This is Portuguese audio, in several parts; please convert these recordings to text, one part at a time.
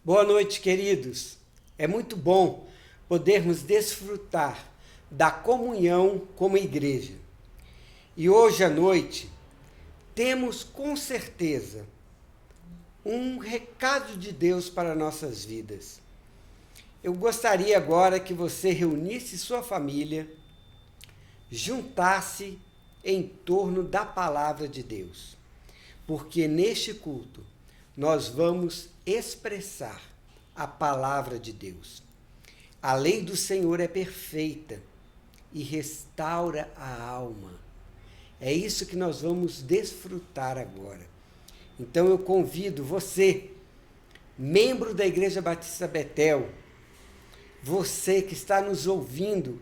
Boa noite, queridos. É muito bom podermos desfrutar da comunhão como igreja. E hoje à noite temos com certeza um recado de Deus para nossas vidas. Eu gostaria agora que você reunisse sua família, juntasse em torno da palavra de Deus, porque neste culto nós vamos expressar a palavra de Deus. A lei do Senhor é perfeita e restaura a alma. É isso que nós vamos desfrutar agora. Então eu convido você, membro da Igreja Batista Betel, você que está nos ouvindo,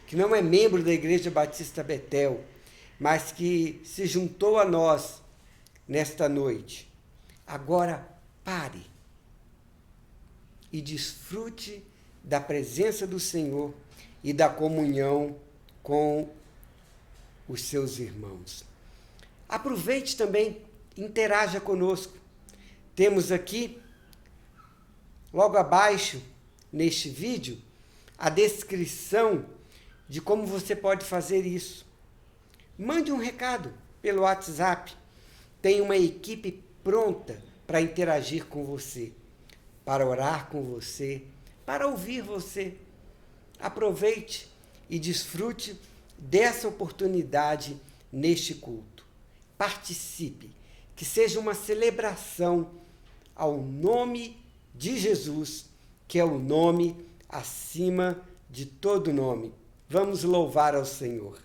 que não é membro da Igreja Batista Betel, mas que se juntou a nós nesta noite, agora pare e desfrute da presença do Senhor e da comunhão com os seus irmãos. Aproveite também, interaja conosco. Temos aqui, logo abaixo, neste vídeo, a descrição de como você pode fazer isso. Mande um recado pelo WhatsApp. Tem uma equipe pronta para interagir com você, para orar com você, para ouvir você. Aproveite e desfrute dessa oportunidade neste culto. Participe, que seja uma celebração ao nome de Jesus, que é o nome acima de todo nome. Vamos louvar ao Senhor.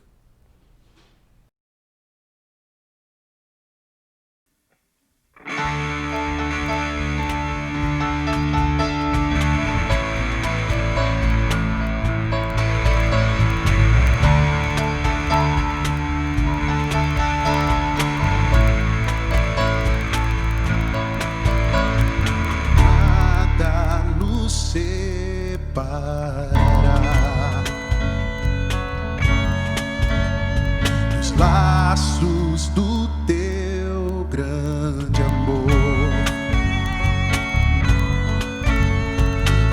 Dos laços do teu grande amor.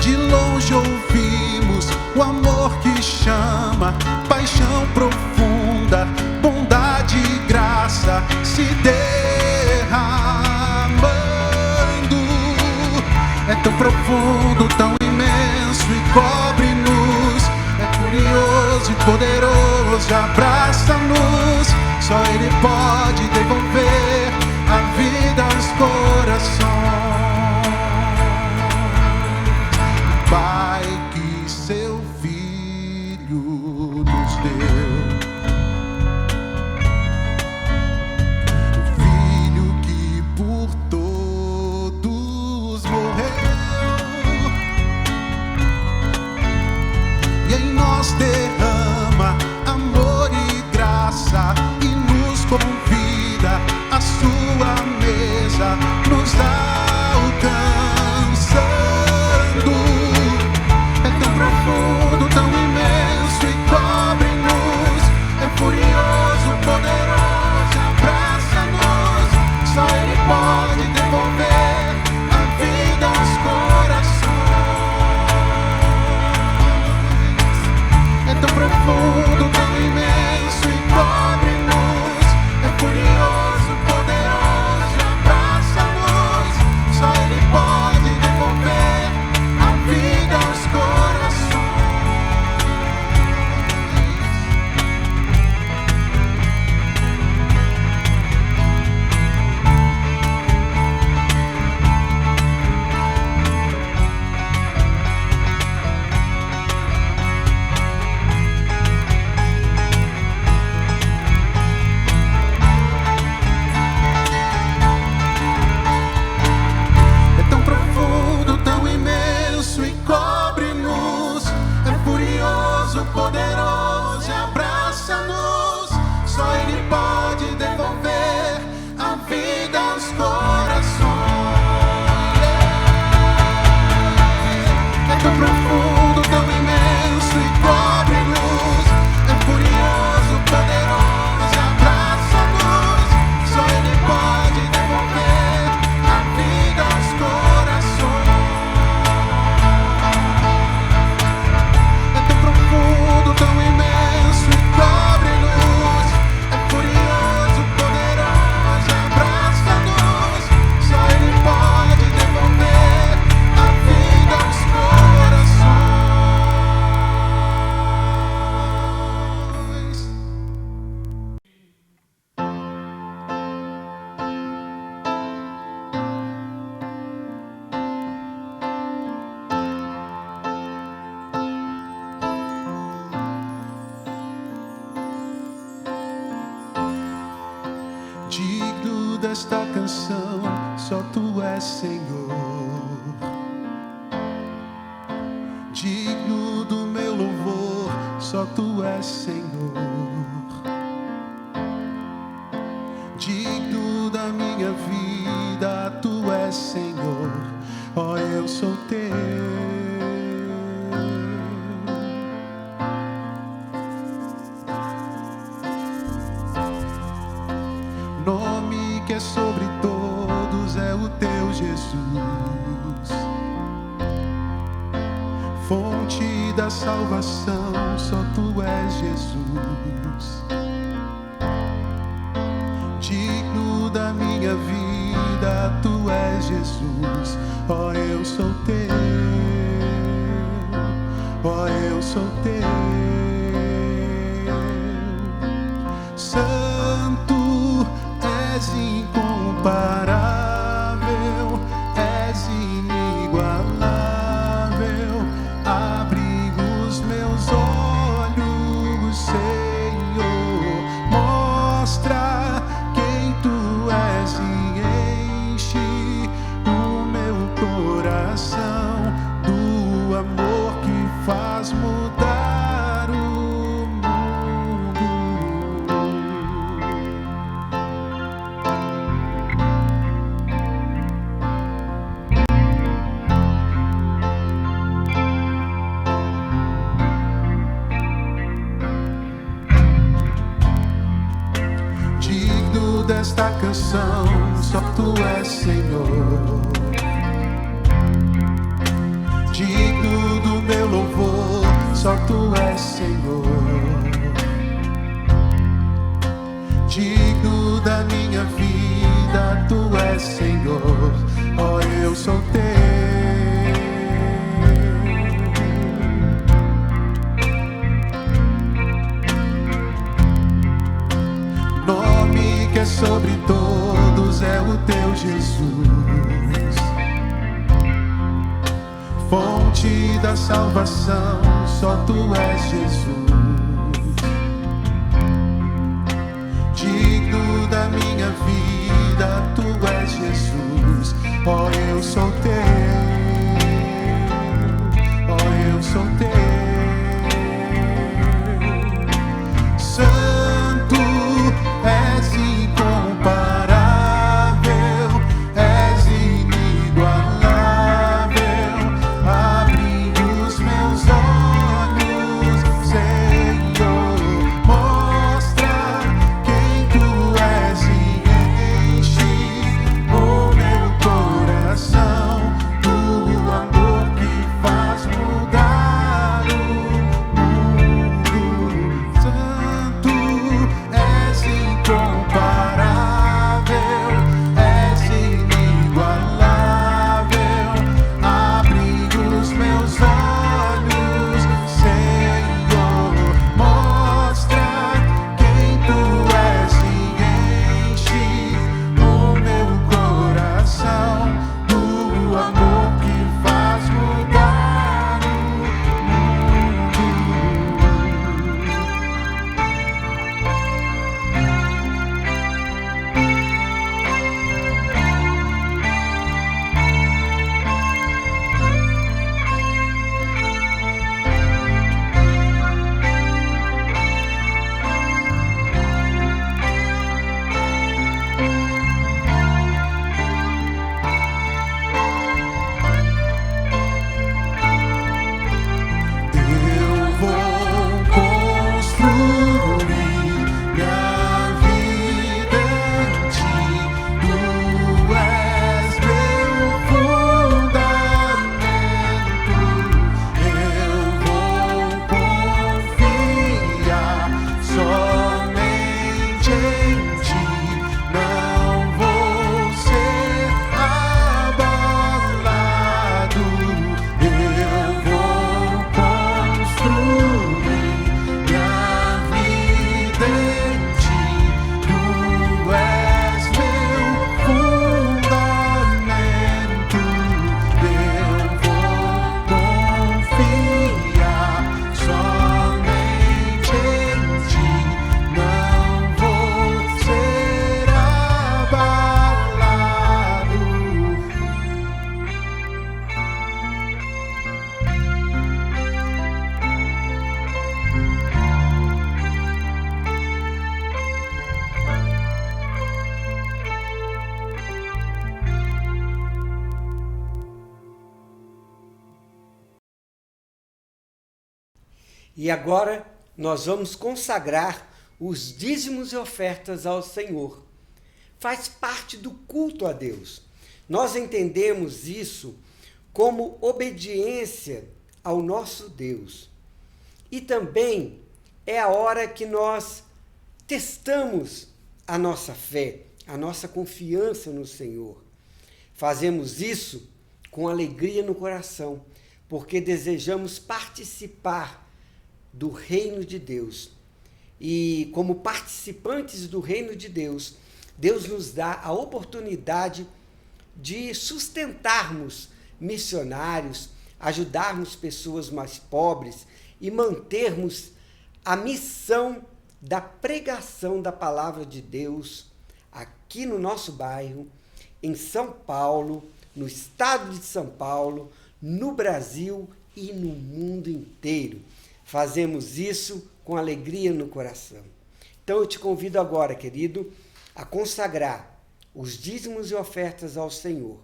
De longe ouvimos o amor que chama, paixão profunda, bondade e graça se derramando. É tão profundo, tão imenso e cobre-nos. É curioso e poderoso, abraça-nos. Só Ele pode devolver a vida aos corações. Pai que seu Filho nos deu, o Filho que por todos morreu, e em nós derrama amor e graça e nos convida à sua mesa, nos alcançando. É tão profundo, tão imenso e cobre-nos. É furioso, poderoso, abraça-nos. Só Ele pode devolver a vida aos corações. É tão profundo, tão imenso e cobre-nos. É furioso, poderoso, abraça-nos. Só Ele pode devolver a vida aos corações. desta canção, só tu és Senhor. Digno do meu louvor, só tu és Senhor. Digno da minha vida, tu és Senhor. Ó, eu sou teu. Nome que é sobre todos é o teu Jesus. Fonte da salvação, só tu és Jesus. Digno da minha vida, tu és Jesus. Ó, eu sou teu. Ó, eu sou teu. Santo, és incomparável, és inigualável. Abre os meus olhos, Senhor, mostra quem tu és e enche o meu coração do amor que faz mudar o mundo. Digno desta canção, só tu és Senhor. Digno do meu louvor, só tu és Senhor. Digno da minha vida, tu és Senhor. Ó, eu sou teu. Nome que é sobre todos é o teu Jesus. Fonte da salvação, só tu és Jesus. Digno da minha vida, tu és Jesus. Ó, eu sou teu. Ó, eu sou teu. Santo, és incomparável, és inigualável. Abre os meus olhos, Senhor. E agora nós vamos consagrar os dízimos e ofertas ao Senhor. Faz parte do culto a Deus. Nós entendemos isso como obediência ao nosso Deus. E também é a hora que nós testamos a nossa fé, a nossa confiança no Senhor. Fazemos isso com alegria no coração, porque desejamos participar do reino de Deus. E como participantes do reino de Deus, Deus nos dá a oportunidade de sustentarmos missionários, ajudarmos pessoas mais pobres e mantermos a missão da pregação da palavra de Deus aqui no nosso bairro, em São Paulo, no estado de São Paulo, no Brasil e no mundo inteiro. Fazemos isso com alegria no coração. Então eu te convido agora, querido, a consagrar os dízimos e ofertas ao Senhor.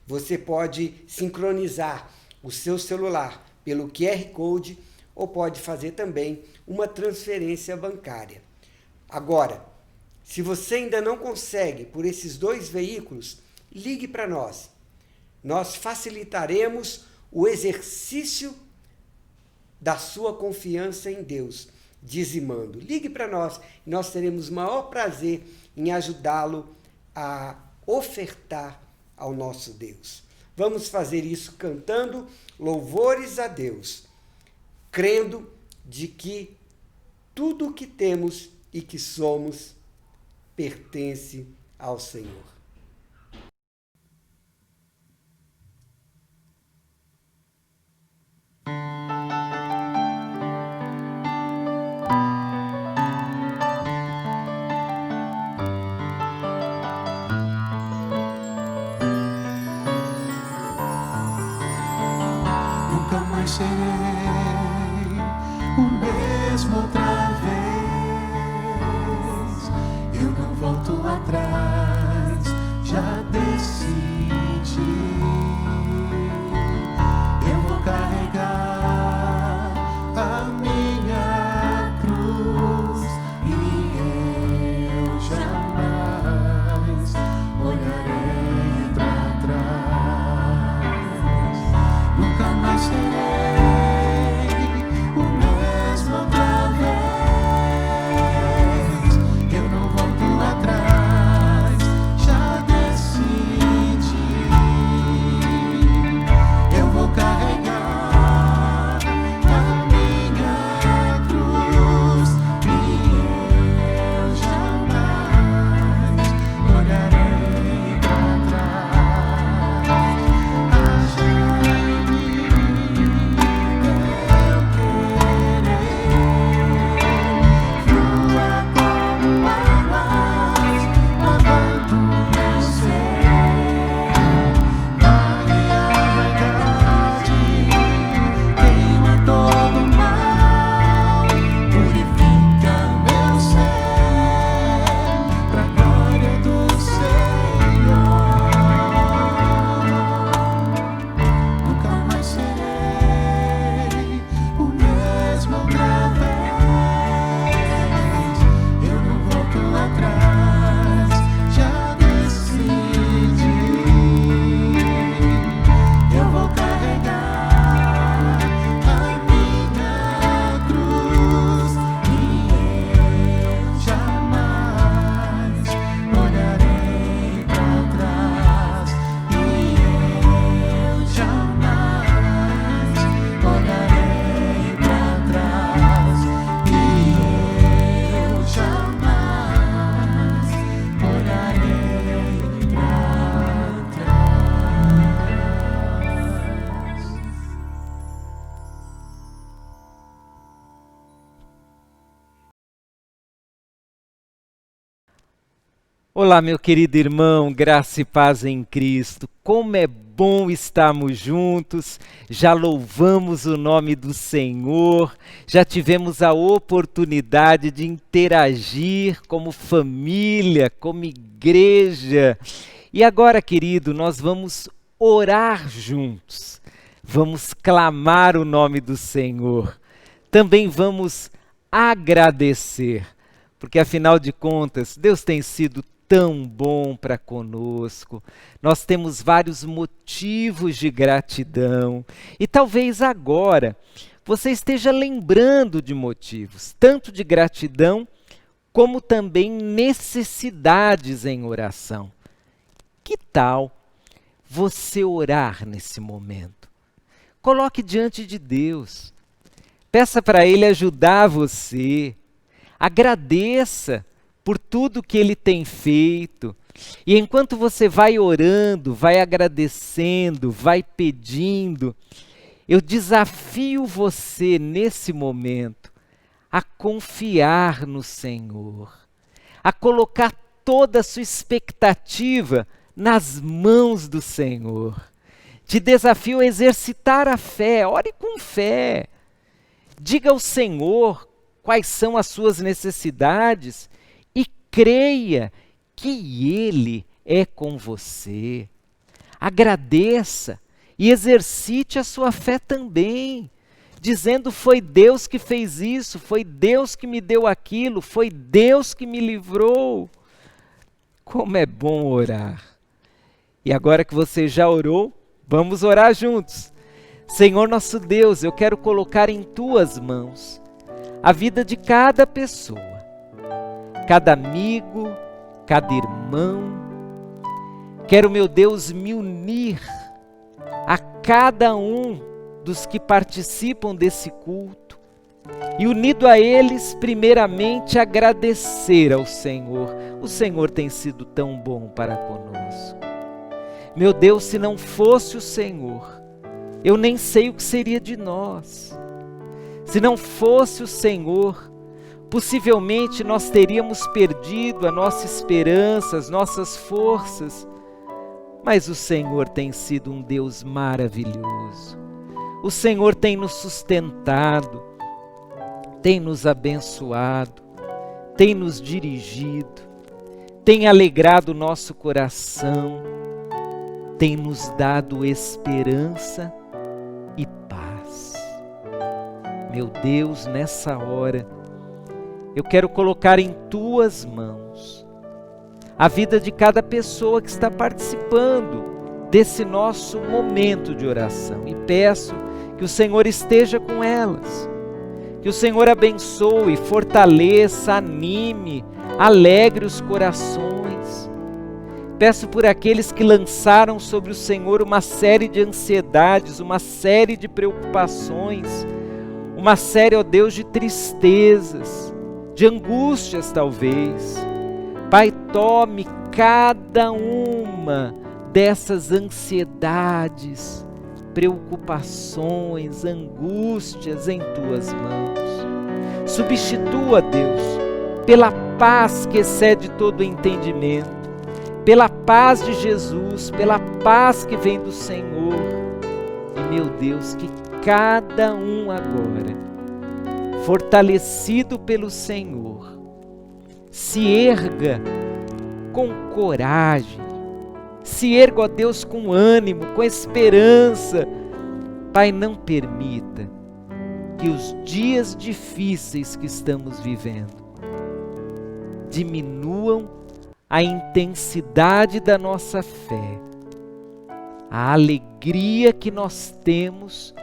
Você pode sincronizar o seu celular pelo QR Code ou pode fazer também uma transferência bancária. Agora, se você ainda não consegue por esses dois veículos, ligue para nós. Nós facilitaremos o exercício da sua confiança em Deus, dizimando. Ligue para nós e nós teremos o maior prazer em ajudá-lo a ofertar ao nosso Deus. Vamos fazer isso cantando louvores a Deus, crendo de que tudo o que temos e que somos pertence ao Senhor. Serei o mesmo outra vez. Eu não volto atrás, já decidi. Eu vou carregar a minha cruz e eu jamais olharei para trás. Nunca mais serei Olá, meu querido irmão, graça e paz em Cristo. Como é bom estarmos juntos, já louvamos o nome do Senhor, já tivemos a oportunidade de interagir como família, como igreja. E agora, querido, nós vamos orar juntos, vamos clamar o nome do Senhor. também vamos agradecer, porque afinal de contas, Deus tem sido tão bom para conosco. Nós temos vários motivos de gratidão e talvez agora você esteja lembrando de motivos, tanto de gratidão como também necessidades em oração. Que tal você orar nesse momento? Coloque diante de Deus. Peça para Ele ajudar você. Agradeça por tudo que Ele tem feito. E enquanto você vai orando, vai agradecendo, vai pedindo, eu desafio você nesse momento a confiar no Senhor, a colocar toda a sua expectativa nas mãos do Senhor. Te desafio a exercitar a fé, ore com fé. Diga ao Senhor quais são as suas necessidades e creia que Ele é com você. Agradeça e exercite a sua fé também, dizendo: foi Deus que fez isso, foi Deus que me deu aquilo, foi Deus que me livrou. Como é bom orar. E agora que você já orou, vamos orar juntos. Senhor nosso Deus, eu quero colocar em Tuas mãos a vida de cada pessoa, cada amigo, cada irmão. Quero, meu Deus, me unir a cada um dos que participam desse culto e, unido a eles, primeiramente agradecer ao Senhor. O Senhor tem sido tão bom para conosco. Meu Deus, se não fosse o Senhor, eu nem sei o que seria de nós. Se não fosse o Senhor, possivelmente nós teríamos perdido a nossa esperança, as nossas forças. Mas o Senhor tem sido um Deus maravilhoso. O Senhor tem nos sustentado, tem nos abençoado, tem nos dirigido, tem alegrado o nosso coração, tem nos dado esperança e paz. Meu Deus, nessa hora, eu quero colocar em Tuas mãos a vida de cada pessoa que está participando desse nosso momento de oração. E peço que o Senhor esteja com elas, que o Senhor abençoe, fortaleça, anime, alegre os corações. Peço por aqueles que lançaram sobre o Senhor uma série de ansiedades, uma série de preocupações, uma série, ó Deus, de tristezas, de angústias talvez. Pai, tome cada uma dessas ansiedades, preocupações, angústias em Tuas mãos. Substitua, Deus, pela paz que excede todo entendimento, pela paz de Jesus, pela paz que vem do Senhor. E, meu Deus, que cada um agora, fortalecido pelo Senhor, se erga com coragem, se erga, ó Deus, com ânimo, com esperança. Pai, não permita que os dias difíceis que estamos vivendo diminuam a intensidade da nossa fé, a alegria que nós temos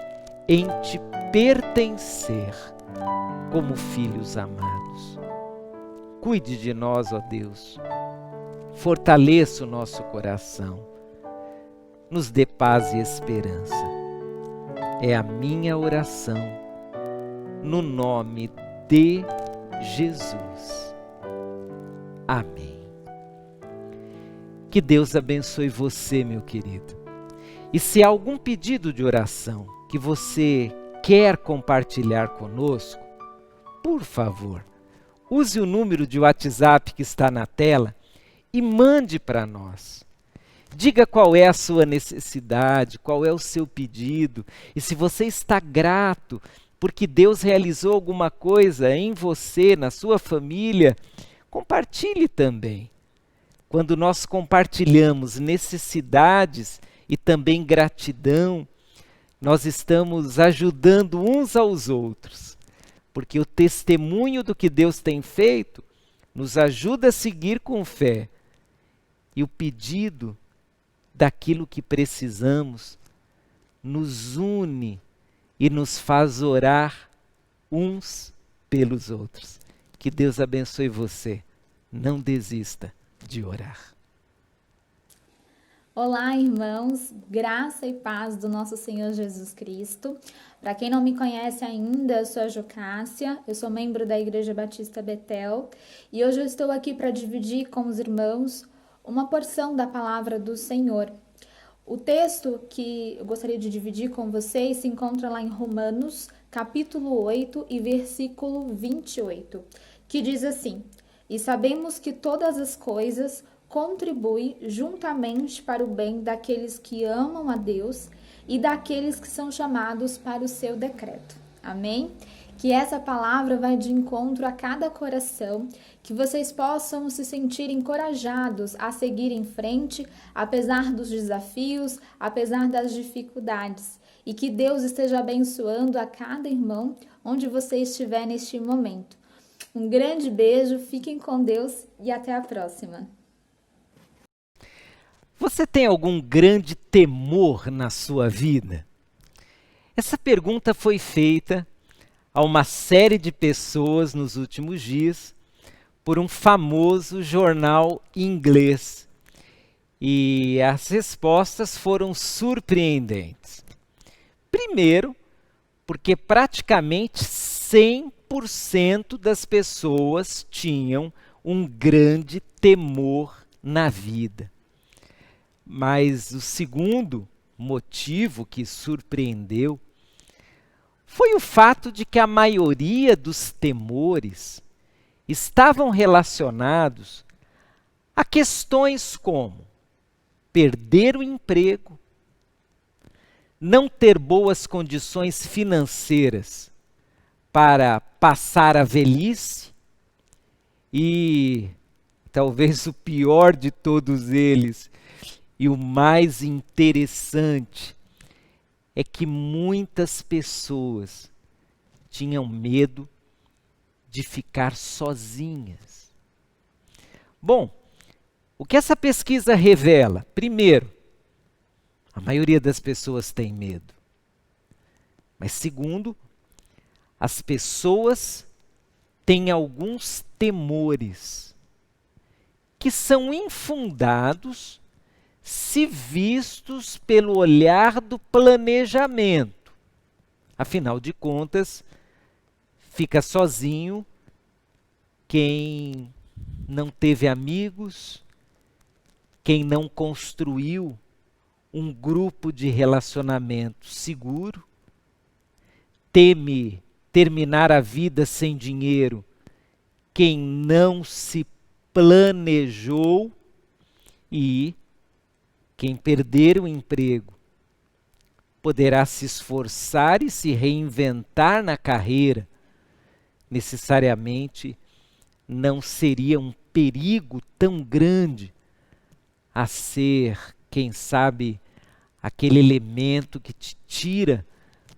em Te pertencer como filhos amados. Cuide de nós, ó Deus, fortaleça o nosso coração, nos dê paz e esperança. É a minha oração, no nome de Jesus. Amém. Que Deus abençoe você, meu querido. E se há algum pedido de oração que você quer compartilhar conosco, por favor, use o número de WhatsApp que está na tela e mande para nós. Diga qual é a sua necessidade, qual é o seu pedido, e se você está grato porque Deus realizou alguma coisa em você, na sua família, compartilhe também. Quando nós compartilhamos necessidades e também gratidão, nós estamos ajudando uns aos outros porque o testemunho do que Deus tem feito nos ajuda a seguir com fé. E o pedido daquilo que precisamos nos une e nos faz orar uns pelos outros. Que Deus abençoe você. Não desista de orar. Olá, irmãos, graça e paz do nosso Senhor Jesus Cristo. Para quem não me conhece ainda, eu sou a Jocássia, eu sou membro da Igreja Batista Betel e hoje eu estou aqui para dividir com os irmãos uma porção da palavra do Senhor. O texto que eu gostaria de dividir com vocês se encontra lá em Romanos, capítulo 8 e versículo 28, que diz assim: E sabemos que todas as coisas contribui juntamente para o bem daqueles que amam a Deus e daqueles que são chamados para o seu decreto. Amém? Que essa palavra vai de encontro a cada coração, que vocês possam se sentir encorajados a seguir em frente, apesar dos desafios, apesar das dificuldades, e que Deus esteja abençoando a cada irmão onde você estiver neste momento. Um grande beijo, fiquem com Deus e até a próxima. Você tem algum grande temor na sua vida? Essa pergunta foi feita a uma série de pessoas nos últimos dias por um famoso jornal inglês. E as respostas foram surpreendentes. Primeiro, porque praticamente 100% das pessoas tinham um grande temor na vida. Mas o segundo motivo que surpreendeu foi o fato de que a maioria dos temores estavam relacionados a questões como perder o emprego, não ter boas condições financeiras para passar a velhice e, talvez o pior de todos eles, e o mais interessante, é que muitas pessoas tinham medo de ficar sozinhas. Bom, o que essa pesquisa revela? Primeiro, a maioria das pessoas tem medo. Mas segundo, as pessoas têm alguns temores que são infundados se vistos pelo olhar do planejamento. Afinal de contas, fica sozinho quem não teve amigos, quem não construiu um grupo de relacionamento seguro, teme terminar a vida sem dinheiro quem não se planejou e quem perder o emprego poderá se esforçar e se reinventar na carreira. Necessariamente não seria um perigo tão grande a ser, quem sabe, aquele elemento que te tira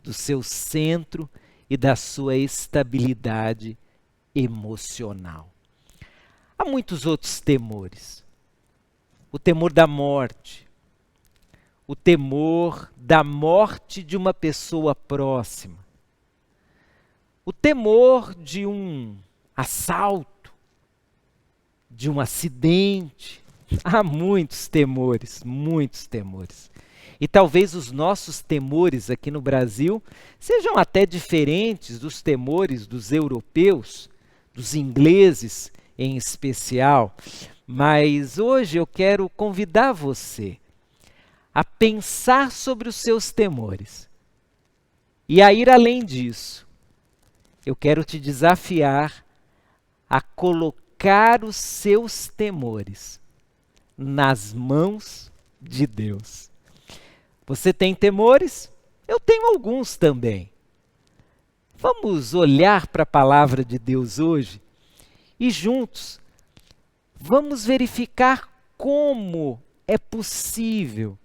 do seu centro e da sua estabilidade emocional. Há muitos outros temores. O temor da morte, o temor da morte de uma pessoa próxima, o temor de um assalto, de um acidente. Há muitos temores, muitos temores. E talvez os nossos temores aqui no Brasil sejam até diferentes dos temores dos europeus, dos ingleses em especial. Mas hoje eu quero convidar você a pensar sobre os seus temores. E a ir além disso, eu quero te desafiar a colocar os seus temores nas mãos de Deus. Você tem temores? Eu tenho alguns também. Vamos olhar para a palavra de Deus hoje e juntos vamos verificar como é possível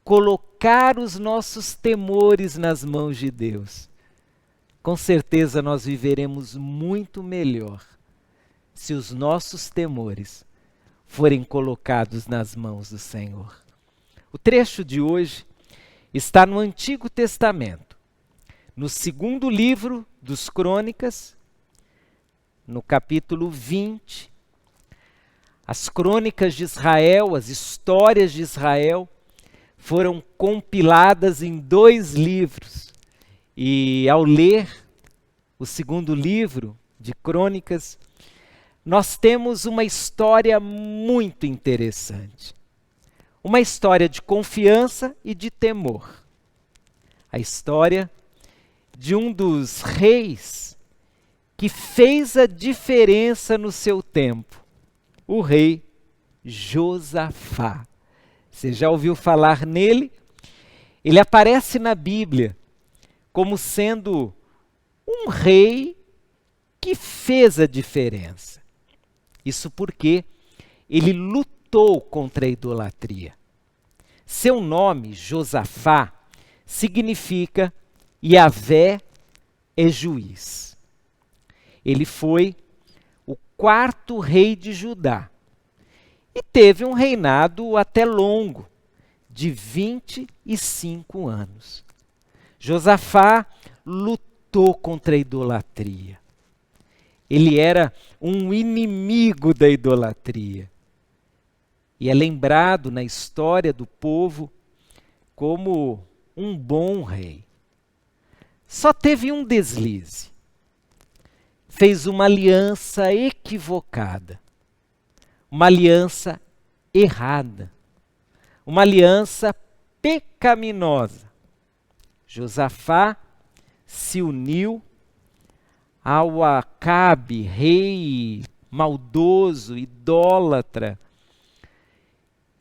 colocar os nossos temores nas mãos de Deus. com certeza nós viveremos muito melhor se os nossos temores forem colocados nas mãos do Senhor. O trecho de hoje está no Antigo Testamento, no segundo livro dos Crônicas, no capítulo 20. As crônicas de Israel, as histórias de Israel, foram compiladas em 2 livros. E ao ler o segundo livro de Crônicas, nós temos uma história muito interessante. Uma história de confiança e de temor. A história de um dos reis que fez a diferença no seu tempo. O rei Josafá. Você já ouviu falar nele? Ele aparece na Bíblia como sendo um rei que fez a diferença. Isso porque ele lutou contra a idolatria. Seu nome, Josafá, significa Yahvé é juiz. Ele foi o 4º rei de Judá e teve um reinado até longo, de 25 anos. Josafá lutou contra a idolatria. Ele era um inimigo da idolatria. E é lembrado na história do povo como um bom rei. Só teve um deslize. Fez uma aliança equivocada. Uma aliança errada. Uma aliança pecaminosa. Josafá se uniu ao Acabe, rei maldoso, idólatra.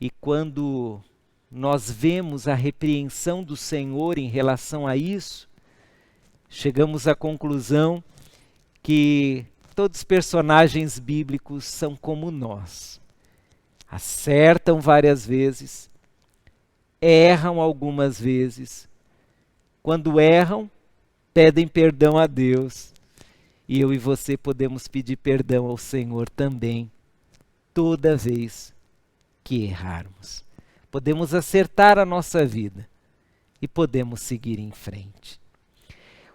E quando nós vemos a repreensão do Senhor em relação a isso, chegamos à conclusão que todos os personagens bíblicos são como nós. Acertam várias vezes, erram algumas vezes. Quando erram, pedem perdão a Deus. E eu e você podemos pedir perdão ao Senhor também, toda vez que errarmos. Podemos acertar a nossa vida e podemos seguir em frente.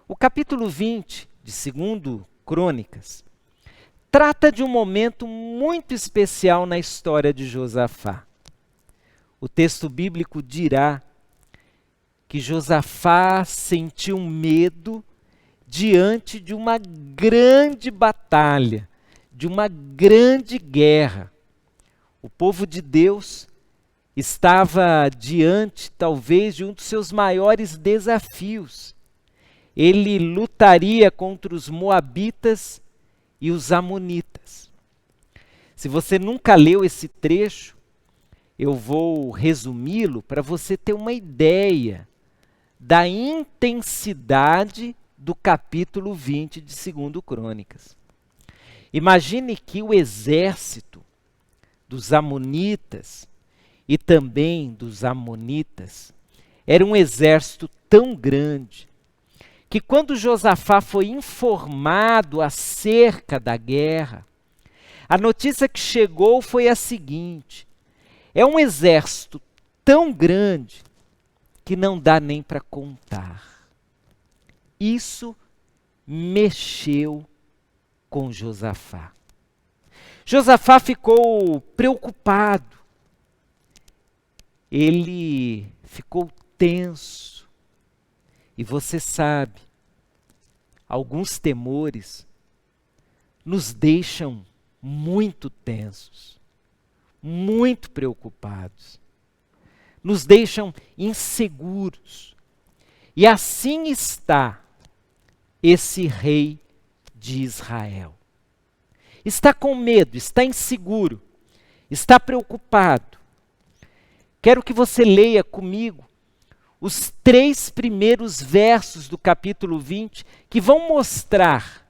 O capítulo 20 de 2 Crônicas trata de um momento muito especial na história de Josafá. O texto bíblico dirá que Josafá sentiu medo diante de uma grande batalha, de uma grande guerra. O povo de Deus estava diante, talvez, de um dos seus maiores desafios. Ele lutaria contra os moabitas e os amonitas. Se você nunca leu esse trecho, eu vou resumi-lo para você ter uma ideia da intensidade do capítulo 20 de 2 Crônicas. Imagine que o exército dos amonitas e também dos amonitas era um exército tão grande que quando Josafá foi informado acerca da guerra, a notícia que chegou foi a seguinte: é um exército tão grande que não dá nem para contar. Isso mexeu com Josafá. Josafá ficou preocupado. Ele ficou tenso. E você sabe, alguns temores nos deixam muito tensos, muito preocupados, nos deixam inseguros. E assim está esse rei de Israel. Está com medo, está inseguro, está preocupado. Quero que você leia comigo os 3 primeiros versos do capítulo 20, que vão mostrar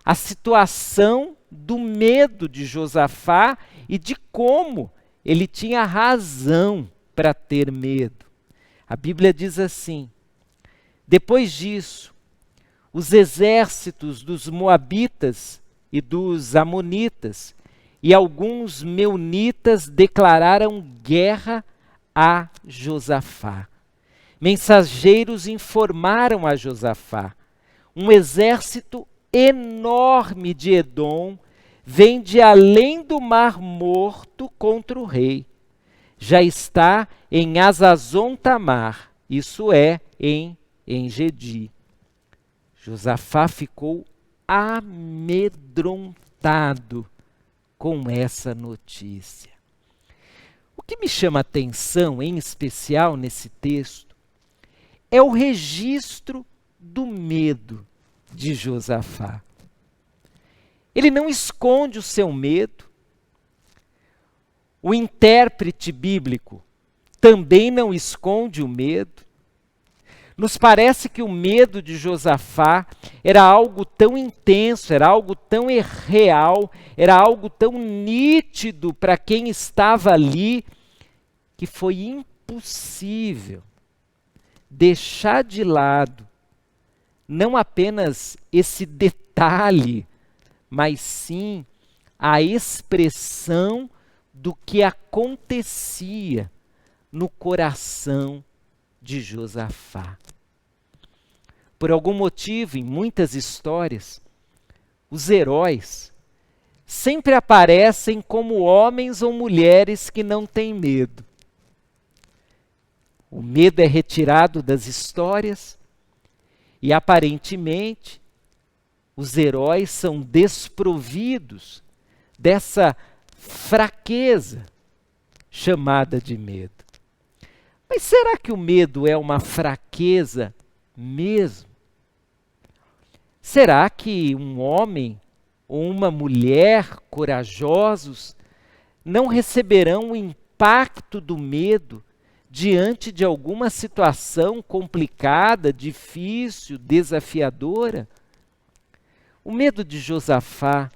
a situação do medo de Josafá e de como ele tinha razão para ter medo. A Bíblia diz assim: depois disso, os exércitos dos moabitas e dos amonitas, e alguns meunitas declararam guerra a Josafá. Mensageiros informaram a Josafá: um exército enorme de Edom vem de além do Mar Morto contra o rei. Já está em Hazazon Tamar, isso é, em Engedi. Josafá ficou amedrontado com essa notícia. O que me chama a atenção, em especial nesse texto, é o registro do medo de Josafá. Ele não esconde o seu medo. O intérprete bíblico também não esconde o medo. Nos parece que o medo de Josafá era algo tão intenso, era algo tão real, era algo tão nítido para quem estava ali, que foi impossível deixar de lado não apenas esse detalhe, mas sim a expressão do que acontecia no coração de Josafá. Por algum motivo, em muitas histórias, os heróis sempre aparecem como homens ou mulheres que não têm medo. O medo é retirado das histórias e, aparentemente, os heróis são desprovidos dessa fraqueza chamada de medo. Mas será que o medo é uma fraqueza mesmo? Será que um homem ou uma mulher corajosos não receberão o impacto do medo diante de alguma situação complicada, difícil, desafiadora? O medo de Josafá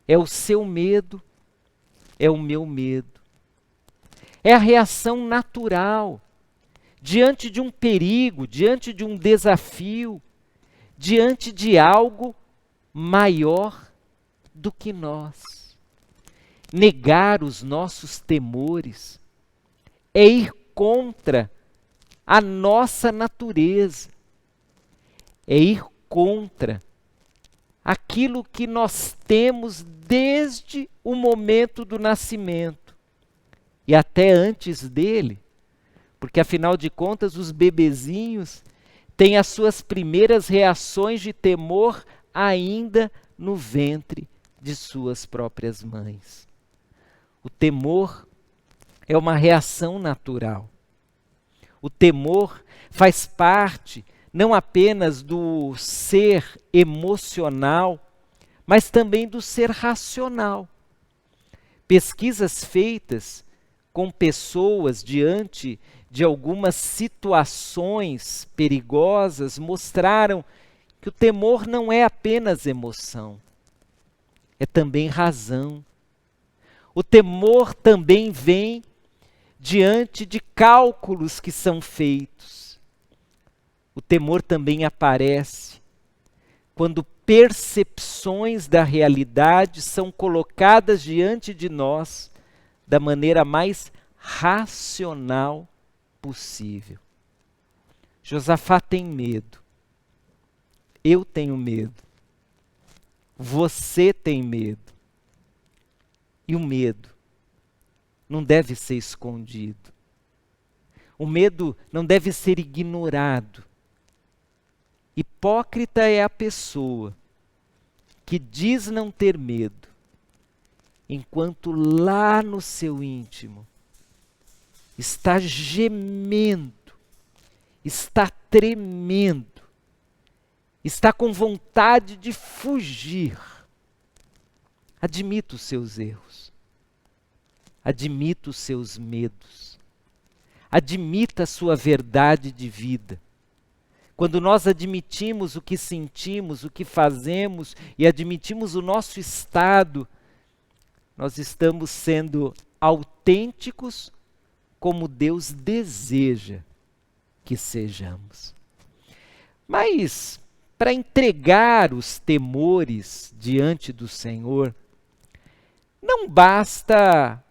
é o seu medo, é o meu medo. É a reação natural diante de um perigo, diante de um desafio, diante de algo maior do que nós. Negar os nossos temores é ir contra a nossa natureza, é ir contra aquilo que nós temos desde o momento do nascimento e até antes dele, porque afinal de contas os bebezinhos têm as suas primeiras reações de temor ainda no ventre de suas próprias mães. O temor é uma reação natural. O temor faz parte não apenas do ser emocional, mas também do ser racional. Pesquisas feitas com pessoas diante de algumas situações perigosas mostraram que o temor não é apenas emoção, é também razão. O temor também vem diante de cálculos que são feitos. O temor também aparece quando percepções da realidade são colocadas diante de nós da maneira mais racional possível. Josafá tem medo. Eu tenho medo. Você tem medo. E o medo não deve ser escondido. O medo não deve ser ignorado. Hipócrita é a pessoa que diz não ter medo, enquanto lá no seu íntimo está gemendo, está tremendo, está com vontade de fugir. Admita os seus erros, admita os seus medos, admita a sua verdade de vida. Quando nós admitimos o que sentimos, o que fazemos e admitimos o nosso estado, nós estamos sendo autênticos como Deus deseja que sejamos. Mas para entregar os temores diante do Senhor, não basta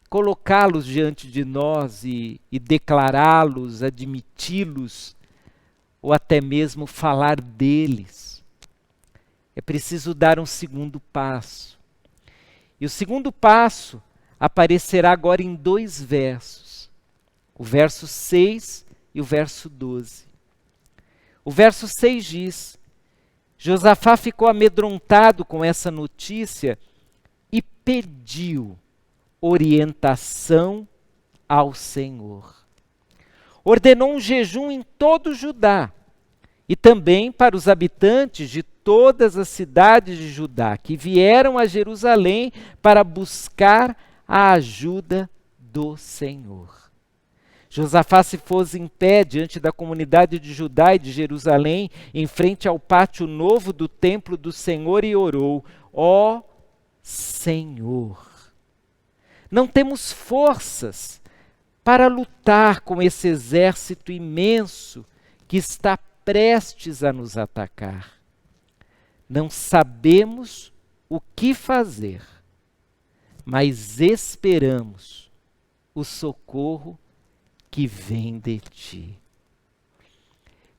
colocá-los diante de nós e declará-los, admiti-los, ou até mesmo falar deles. É preciso dar um segundo passo. E o segundo passo aparecerá agora em 2 versos. O verso 6 e o verso 12. O verso 6 diz: Josafá ficou amedrontado com essa notícia e pediu orientação ao Senhor. Ordenou um jejum em todo Judá e também para os habitantes de todas as cidades de Judá que vieram a Jerusalém para buscar a ajuda do Senhor. Josafá se pôs em pé diante da comunidade de Judá e de Jerusalém, em frente ao pátio novo do templo do Senhor, e orou: ó Senhor, não temos forças para lutar com esse exército imenso que está prestes a nos atacar. Não sabemos o que fazer, mas esperamos o socorro que vem de ti.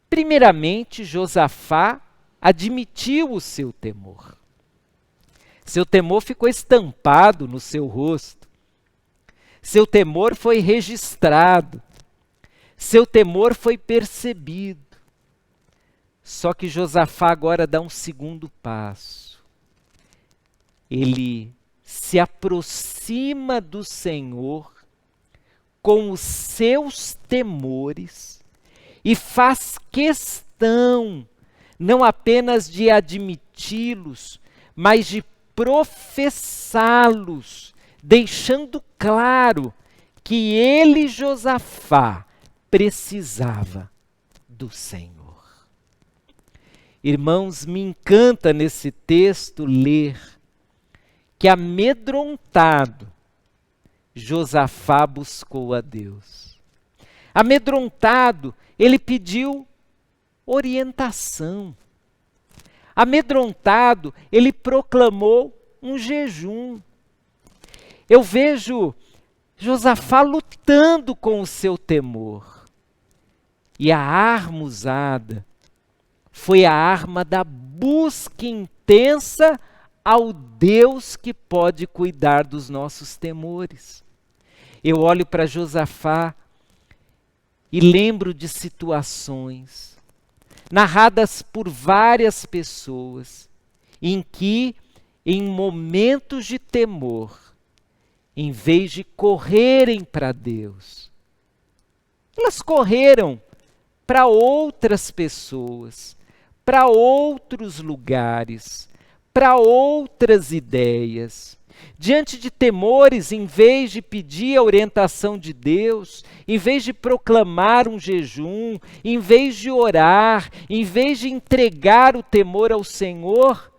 Primeiramente, Josafá admitiu o seu temor. Seu temor ficou estampado no seu rosto. Seu temor foi registrado. Seu temor foi percebido. Só que Josafá agora dá um segundo passo. Ele se aproxima do Senhor com os seus temores e faz questão não apenas de admiti-los, mas de professá-los, deixando claro que ele, Josafá, precisava do Senhor. Irmãos, me encanta nesse texto ler que, amedrontado, Josafá buscou a Deus. Amedrontado, ele pediu orientação. Amedrontado, ele proclamou um jejum. Eu vejo Josafá lutando com o seu temor. E a arma usada foi a arma da busca intensa ao Deus que pode cuidar dos nossos temores. Eu olho para Josafá e lembro de situações narradas por várias pessoas em que, em momentos de temor, em vez de correrem para Deus, elas correram para outras pessoas, para outros lugares, para outras ideias. Diante de temores, em vez de pedir a orientação de Deus, em vez de proclamar um jejum, em vez de orar, em vez de entregar o temor ao Senhor,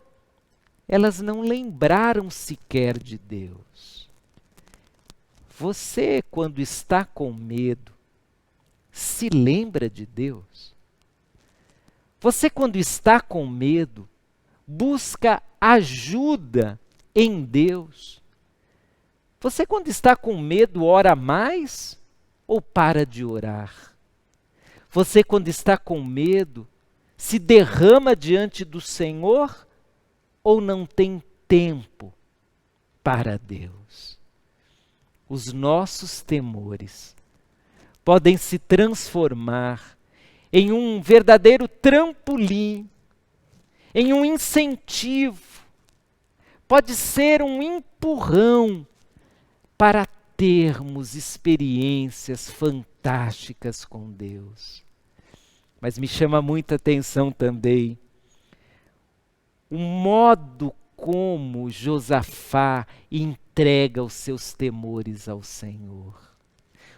elas não lembraram sequer de Deus. Você, quando está com medo, se lembra de Deus? Você, quando está com medo, busca ajuda em Deus? Você, quando está com medo, ora mais ou para de orar? Você, quando está com medo, se derrama diante do Senhor ou não tem tempo para Deus? Os nossos temores podem se transformar em um verdadeiro trampolim, em um incentivo, pode ser um empurrão para termos experiências fantásticas com Deus. Mas me chama muita atenção também o modo como Josafá entrega os seus temores ao Senhor.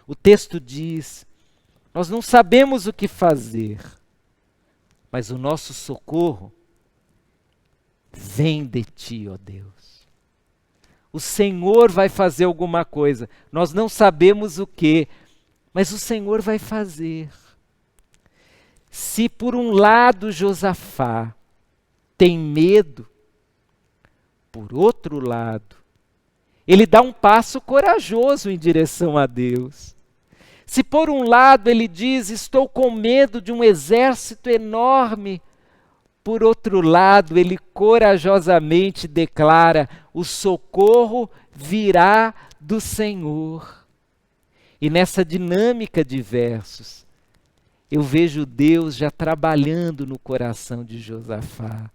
O texto diz: nós não sabemos o que fazer, mas o nosso socorro vem de ti, ó Deus. O Senhor vai fazer alguma coisa. Nós não sabemos o que, mas o Senhor vai fazer. Se por um lado Josafá tem medo, por outro lado, ele dá um passo corajoso em direção a Deus. Se por um lado ele diz, estou com medo de um exército enorme, por outro lado ele corajosamente declara, o socorro virá do Senhor. E nessa dinâmica de versos, eu vejo Deus já trabalhando no coração de Josafá.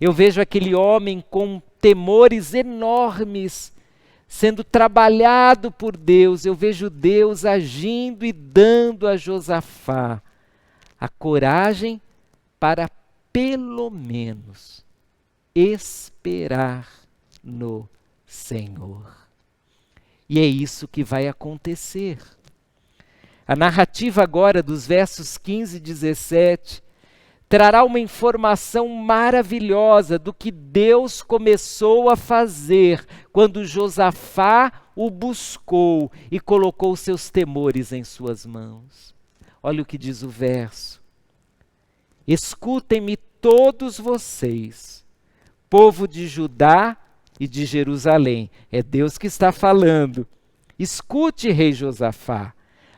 Eu vejo aquele homem com temores enormes, sendo trabalhado por Deus. Eu vejo Deus agindo e dando a Josafá a coragem para, pelo menos, esperar no Senhor. E é isso que vai acontecer. A narrativa agora dos versos 15 e 17 trará uma informação maravilhosa do que Deus começou a fazer quando Josafá o buscou e colocou seus temores em suas mãos. Olha o que diz o verso. Escutem-me todos vocês, povo de Judá e de Jerusalém. É Deus que está falando. Escute, rei Josafá.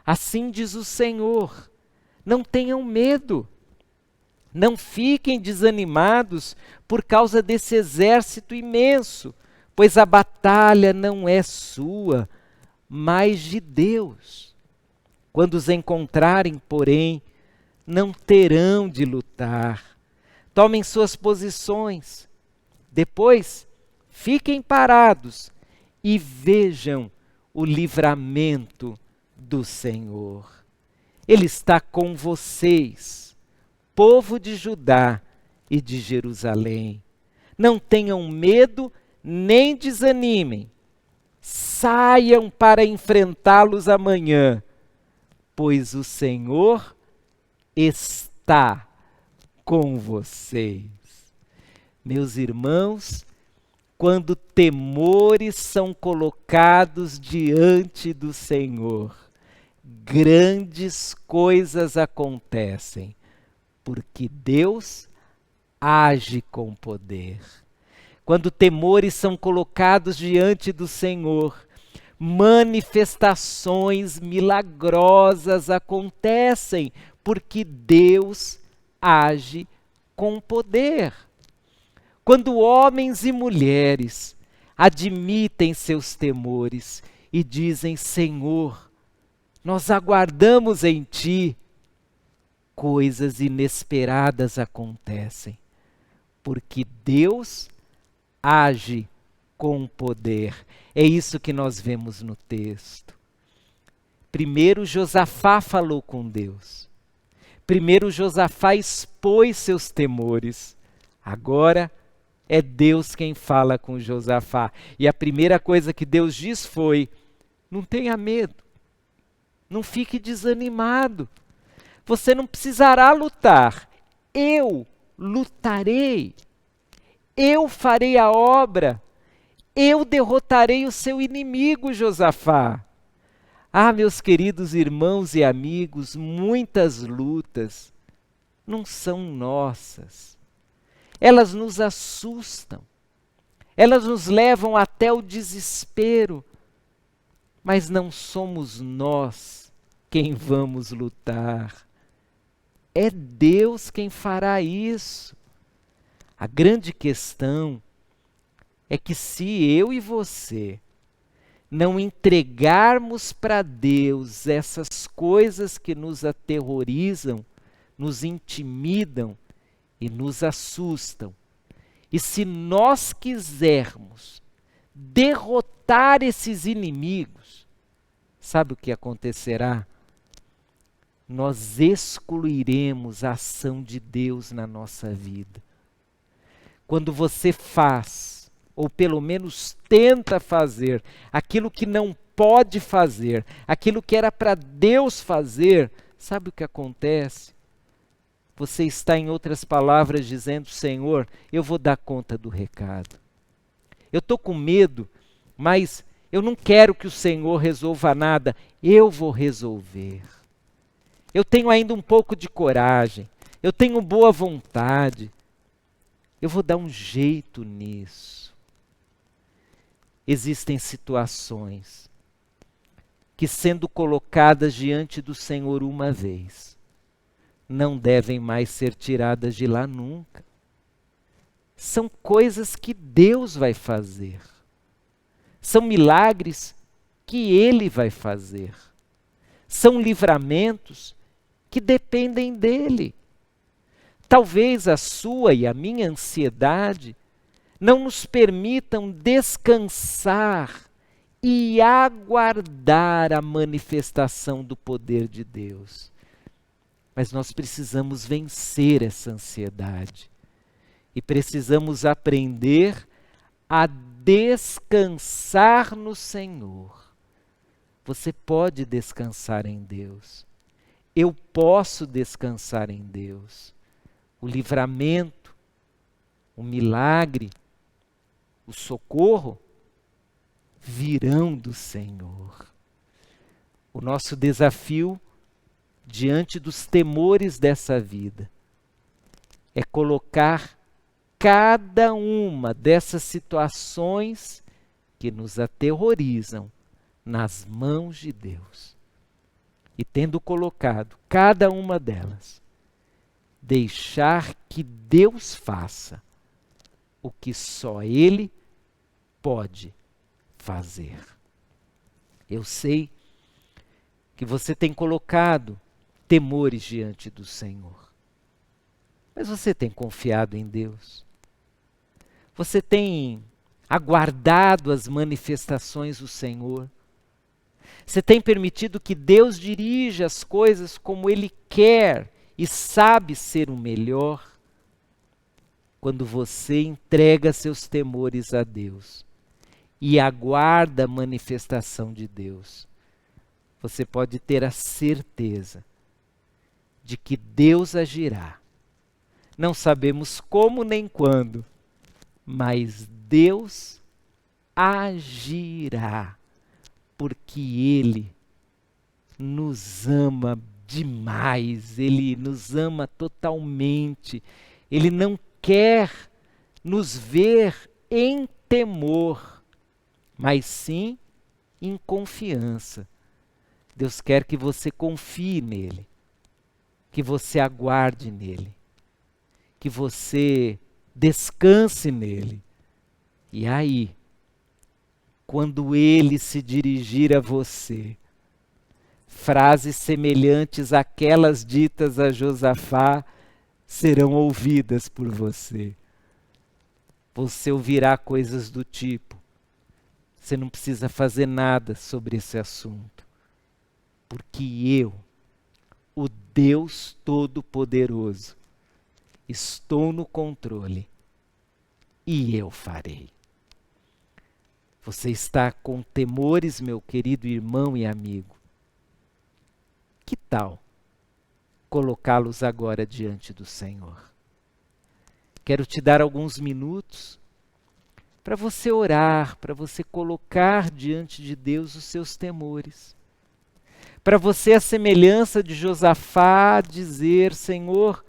Assim diz o Senhor. Não tenham medo. Não fiquem desanimados por causa desse exército imenso, pois a batalha não é sua, mas de Deus. Quando os encontrarem, porém, não terão de lutar. Tomem suas posições. Depois, fiquem parados e vejam o livramento do Senhor. Ele está com vocês, povo de Judá e de Jerusalém. Não tenham medo nem desanimem. Saiam para enfrentá-los amanhã, pois o Senhor está com vocês. Meus irmãos, quando temores são colocados diante do Senhor, grandes coisas acontecem, porque Deus age com poder. Quando temores são colocados diante do Senhor, manifestações milagrosas acontecem, porque Deus age com poder. Quando homens e mulheres admitem seus temores e dizem, Senhor, nós aguardamos em Ti, coisas inesperadas acontecem, porque Deus age com poder. É isso que nós vemos no texto. Primeiro Josafá falou com Deus. Primeiro Josafá expôs seus temores. Agora é Deus quem fala com Josafá. E a primeira coisa que Deus diz foi, não tenha medo, não fique desanimado. Você não precisará lutar, eu lutarei. Eu farei a obra, eu derrotarei o seu inimigo, Josafá. Ah, meus queridos irmãos e amigos, muitas lutas não são nossas. Elas nos assustam, elas nos levam até o desespero, mas não somos nós quem vamos lutar. É Deus quem fará isso. A grande questão é que se eu e você não entregarmos para Deus essas coisas que nos aterrorizam, nos intimidam e nos assustam, e se nós quisermos derrotar esses inimigos, sabe o que acontecerá? Nós excluiremos a ação de Deus na nossa vida. Quando você faz, ou pelo menos tenta fazer, aquilo que não pode fazer, aquilo que era para Deus fazer, sabe o que acontece? Você está, em outras palavras, dizendo, Senhor, eu vou dar conta do recado. Eu estou com medo, mas eu não quero que o Senhor resolva nada, eu vou resolver. eu tenho ainda um pouco de coragem, eu tenho boa vontade, eu vou dar um jeito nisso. Existem situações que, sendo colocadas diante do Senhor uma vez, não devem mais ser tiradas de lá nunca. São coisas que Deus vai fazer. São milagres que Ele vai fazer. São livramentos que dependem dEle. Talvez a sua e a minha ansiedade não nos permitam descansar e aguardar a manifestação do poder de Deus. Mas nós precisamos vencer essa ansiedade e precisamos aprender a descansar no Senhor. Você pode descansar em Deus. Eu posso descansar em Deus. O livramento, o milagre, o socorro virão do Senhor. O nosso desafio diante dos temores dessa vida é colocar cada uma dessas situações que nos aterrorizam nas mãos de Deus. E tendo colocado cada uma delas, deixar que Deus faça o que só Ele pode fazer. Eu sei que você tem colocado temores diante do Senhor, mas você tem confiado em Deus? Você tem aguardado as manifestações do Senhor? Você tem permitido que Deus dirija as coisas como Ele quer e sabe ser o melhor? Quando você entrega seus temores a Deus e aguarda a manifestação de Deus, você pode ter a certeza de que Deus agirá. Não sabemos como nem quando, mas Deus agirá, porque Ele nos ama demais, Ele nos ama totalmente, Ele não quer nos ver em temor, mas sim em confiança. Deus quer que você confie nele, que você aguarde nele, que você descanse nele. E aí, quando ele se dirigir a você, frases semelhantes àquelas ditas a Josafá serão ouvidas por você. Você ouvirá coisas do tipo: você não precisa fazer nada sobre esse assunto, porque eu, o Deus Todo-Poderoso, estou no controle e eu farei. Você está com temores, meu querido irmão e amigo? Que tal colocá-los agora diante do Senhor? Quero te dar alguns minutos para você orar, para você colocar diante de Deus os seus temores. Para você, a semelhança de Josafá, dizer: Senhor,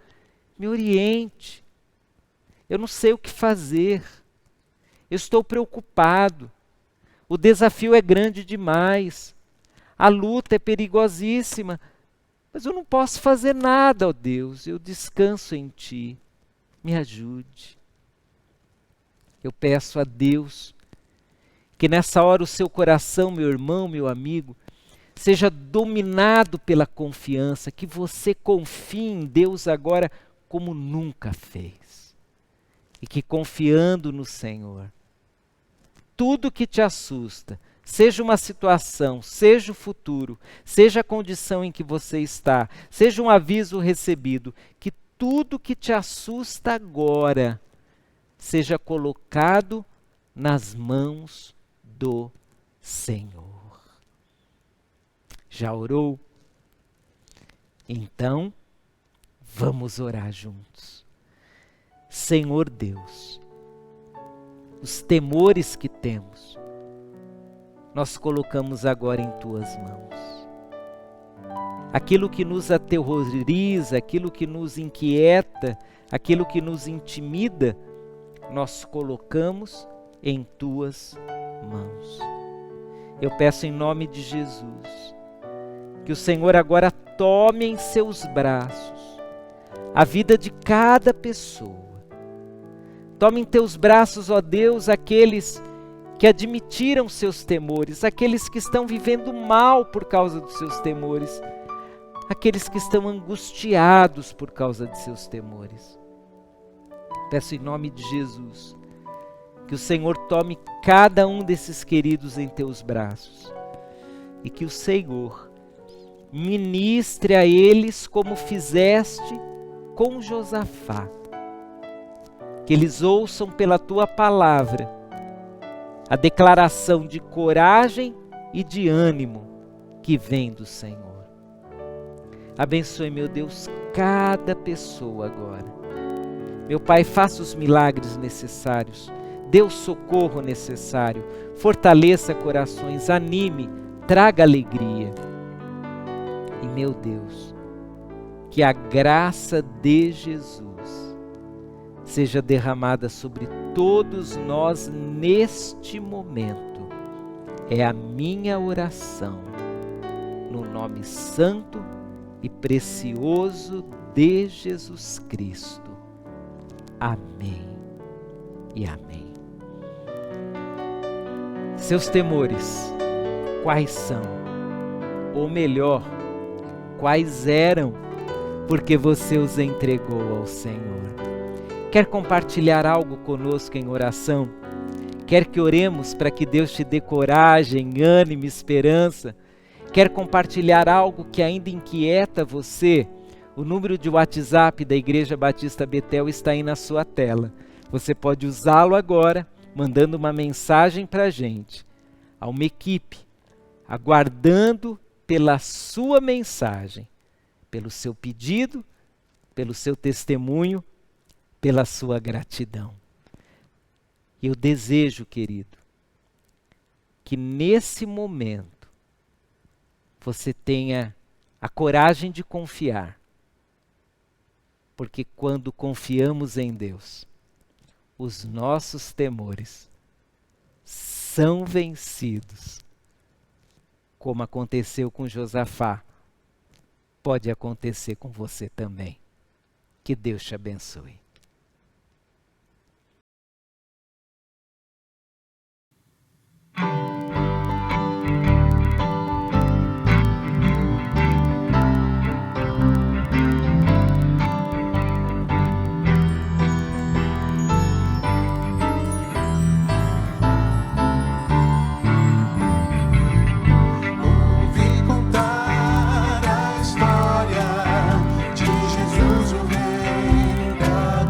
me oriente, eu não sei o que fazer, eu estou preocupado, o desafio é grande demais, a luta é perigosíssima, mas eu não posso fazer nada, ó Deus, eu descanso em Ti, me ajude. Eu peço a Deus que nessa hora o seu coração, meu irmão, meu amigo, seja dominado pela confiança, que você confie em Deus agora como nunca fez. E que confiando no Senhor, tudo que te assusta, seja uma situação, seja o futuro, seja a condição em que você está, seja um aviso recebido, que tudo que te assusta agora seja colocado nas mãos do Senhor. Já orou? Então, vamos orar juntos. Senhor Deus, os temores que temos, nós colocamos agora em Tuas mãos. aquilo que nos aterroriza, aquilo que nos inquieta, aquilo que nos intimida, nós colocamos em tuas mãos. Eu peço em nome de Jesus, que o Senhor agora tome em seus braços a vida de cada pessoa. Tome em teus braços, ó Deus, aqueles que admitiram seus temores, aqueles que estão vivendo mal por causa dos seus temores, aqueles que estão angustiados por causa de seus temores. Peço em nome de Jesus que o Senhor tome cada um desses queridos em teus braços e que o Senhor ministre a eles como fizeste com Josafá. Que eles ouçam pela tua palavra a declaração de coragem e de ânimo que vem do Senhor. Abençoe, meu Deus, cada pessoa agora. Meu Pai, faça os milagres necessários, dê o socorro necessário, fortaleça corações, anime, traga alegria. E, meu Deus, que a graça de Jesus seja derramada sobre todos nós neste momento. É a minha oração, no nome santo e precioso de Jesus Cristo. Amém e amém. Seus temores, quais são? Ou melhor, quais eram, porque você os entregou ao Senhor? Quer compartilhar algo conosco em oração? Quer que oremos para que Deus te dê coragem, ânimo, esperança? Quer compartilhar algo que ainda inquieta você? O número de WhatsApp da Igreja Batista Betel está aí na sua tela. Você pode usá-lo agora, mandando uma mensagem para a gente. Há uma equipe aguardando pela sua mensagem, pelo seu pedido, pelo seu testemunho, pela sua gratidão. Eu desejo, querido, que nesse momento você tenha a coragem de confiar, porque quando confiamos em Deus, os nossos temores são vencidos. Como aconteceu com Josafá, pode acontecer com você também. Que Deus te abençoe. Contar a história de Jesus, o Rei da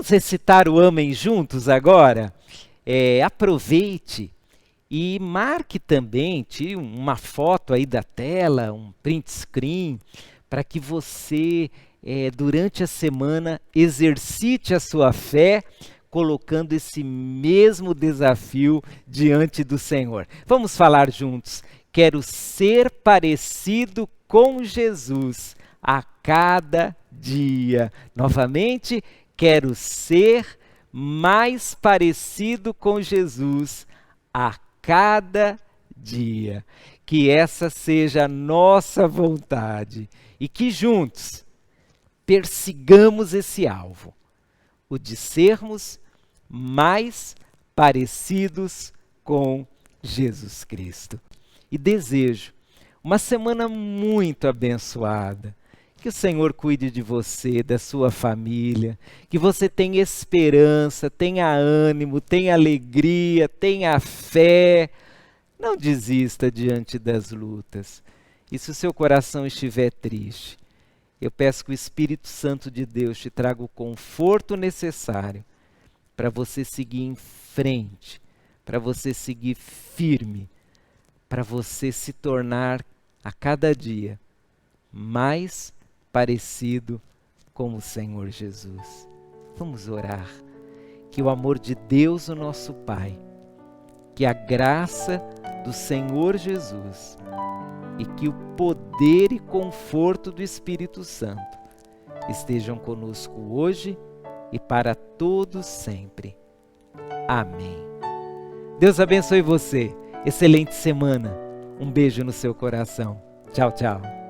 Vamos recitar o Amém juntos agora? Aproveite e marque também, tire uma foto aí da tela, um print screen, para que você, durante a semana, exercite a sua fé, colocando esse mesmo desafio diante do Senhor. Vamos falar juntos. Quero ser parecido com Jesus a cada dia. Novamente, quero ser mais parecido com Jesus a cada dia. Que essa seja a nossa vontade e que juntos persigamos esse alvo, o de sermos mais parecidos com Jesus Cristo. E desejo uma semana muito abençoada. Que o Senhor cuide de você, da sua família, que você tenha esperança, tenha ânimo, tenha alegria, tenha fé. Não desista diante das lutas. E se o seu coração estiver triste, eu peço que o Espírito Santo de Deus te traga o conforto necessário para você seguir em frente, para você seguir firme, para você se tornar a cada dia mais parecido com o Senhor Jesus. Vamos orar. Que o amor de Deus, o nosso Pai, que a graça do Senhor Jesus e que o poder e conforto do Espírito Santo estejam conosco hoje e para todos sempre. Amém. Deus abençoe você. Excelente semana. Um beijo no seu coração. Tchau, tchau.